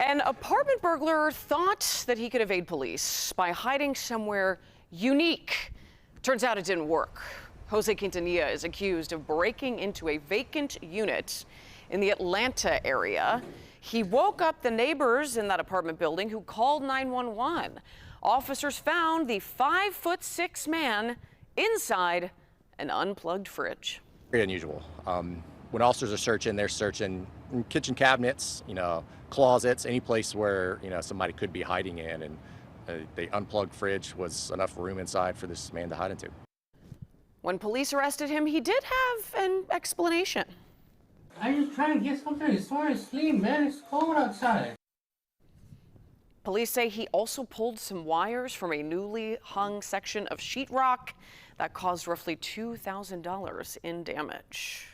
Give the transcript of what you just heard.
An apartment burglar thought that he could evade police by hiding somewhere unique. Turns out it didn't work. Jose Quintanilla is accused of breaking into a vacant unit in the Atlanta area. He woke up the neighbors in that apartment building who called 911. Officers found the 5'6" man inside an unplugged fridge. Very unusual. When officers are searching, they're searching in kitchen cabinets, closets, any place where, somebody could be hiding in. And the unplugged fridge was enough room inside for this man to hide into. When police arrested him, he did have an explanation. I just trying to get something to sort of sleep, man. It's cold outside. Police say he also pulled some wires from a newly hung section of sheetrock that caused roughly $2,000 in damage.